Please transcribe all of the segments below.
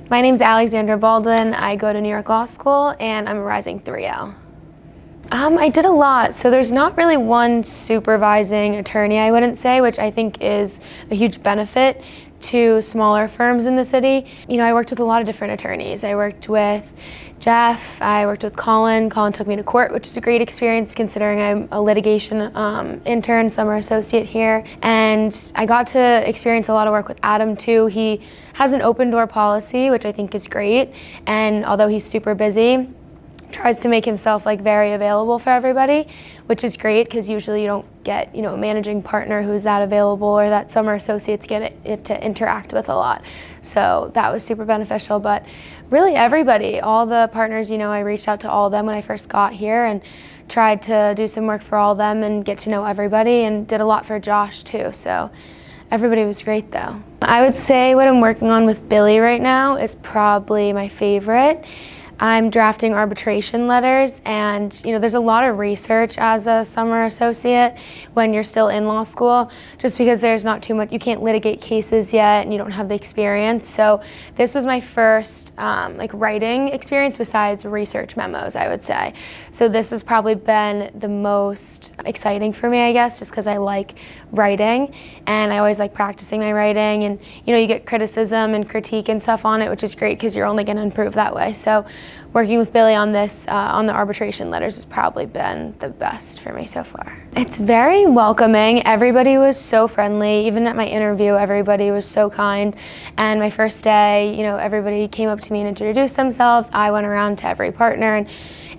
My name's Alexandra Baldwin. I go to New York Law School and I'm a rising 3L. I did a lot. So there's not really one supervising attorney, I wouldn't say, which I think is a huge benefit to smaller firms in the city. You know, I worked with a lot of different attorneys. I worked with Jeff, I worked with Colin. Colin took me to court, which is a great experience considering I'm a litigation intern, summer associate here. And I got to experience a lot of work with Adam too. He has an open door policy, which I think is great. And although he's super busy, tries to make himself like very available for everybody, which is great because usually you don't get, a managing partner who's that available or that summer associates get it to interact with a lot. So that was super beneficial. But really everybody, all the partners, I reached out to all of them when I first got here and tried to do some work for all of them and get to know everybody, and did a lot for Josh too. So everybody was great though. I would say what I'm working on with Billy right now is probably my favorite. I'm drafting arbitration letters, and there's a lot of research as a summer associate when you're still in law school, just because there's not too much, you can't litigate cases yet and you don't have the experience. So this was my first writing experience besides research memos, I would say. So this has probably been the most exciting for me, I guess, just because I like writing and I always like practicing my writing, and you get criticism and critique and stuff on it, which is great because you're only going to improve that way. So working with Billy on this, on the arbitration letters, has probably been the best for me so far. It's very welcoming. Everybody was so friendly. Even at my interview, everybody was so kind. And my first day, everybody came up to me and introduced themselves. I went around to every partner and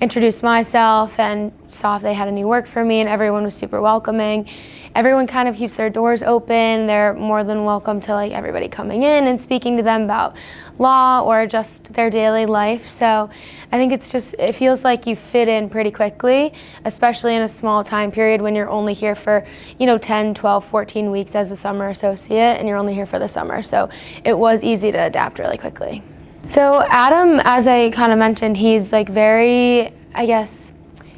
introduced myself and saw if they had any work for me, and everyone was super welcoming. Everyone kind of keeps their doors open. They're more than welcome to everybody coming in and speaking to them about law or just their daily life. So I think it feels like you fit in pretty quickly, especially in a small time period when you're only here for 10, 12, 14 weeks as a summer associate, and you're only here for the summer. So it was easy to adapt really quickly. So Adam, as I kind of mentioned, he's very,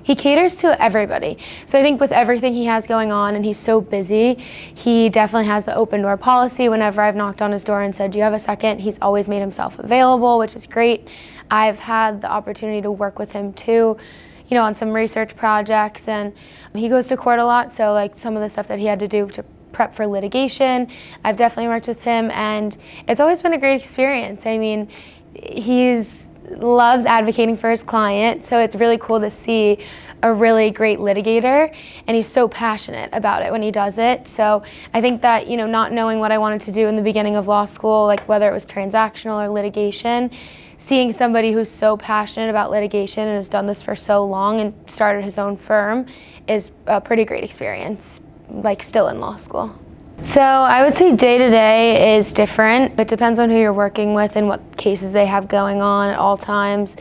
he caters to everybody. So I think with everything he has going on, and he's so busy, he definitely has the open door policy. Whenever I've knocked on his door and said, "Do you have a second?" he's always made himself available, which is great. I've had the opportunity to work with him too, on some research projects, and he goes to court a lot. So some of the stuff that he had to do to prep for litigation, I've definitely worked with him, and it's always been a great experience. I mean, loves advocating for his client, so it's really cool to see a really great litigator, and he's so passionate about it when he does it. So I think that, not knowing what I wanted to do in the beginning of law school, whether it was transactional or litigation, seeing somebody who's so passionate about litigation and has done this for so long and started his own firm is a pretty great experience, still in law school. So I would say day-to-day is different. It depends on who you're working with and what cases they have going on at all times.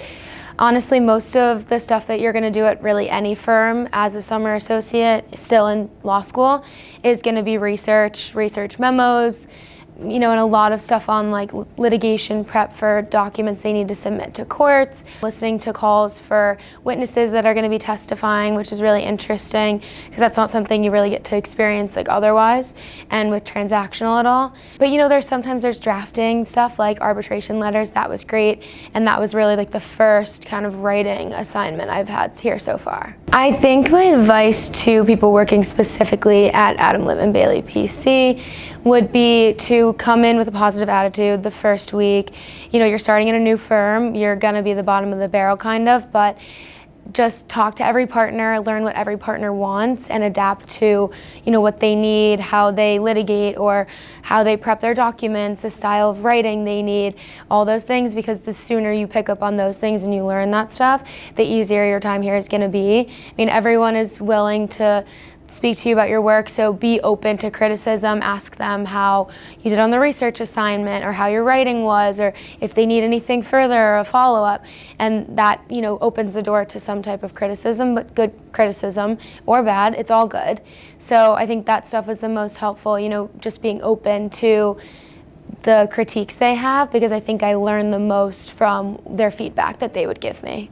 Honestly, most of the stuff that you're going to do at really any firm as a summer associate, still in law school, is going to be research memos, and a lot of stuff on litigation prep for documents they need to submit to courts, listening to calls for witnesses that are going to be testifying, which is really interesting because that's not something you really get to experience otherwise and with transactional at all. But there's drafting stuff like arbitration letters. That was great, and that was really the first kind of writing assignment I've had here so far. I think my advice to people working specifically at Adam Leitman Bailey PC would be to come in with a positive attitude the first week. You're starting in a new firm, you're gonna be the bottom of the barrel kind of, but just talk to every partner, learn what every partner wants, and adapt to what they need, how they litigate, or how they prep their documents, the style of writing they need, all those things, because the sooner you pick up on those things and you learn that stuff, the easier your time here is gonna be. Everyone is willing to speak to you about your work, so be open to criticism. Ask them how you did on the research assignment, or how your writing was, or if they need anything further or a follow-up, and that opens the door to some type of criticism, but good criticism or bad, it's all good. So I think that stuff was the most helpful, just being open to the critiques they have, because I think I learned the most from their feedback that they would give me.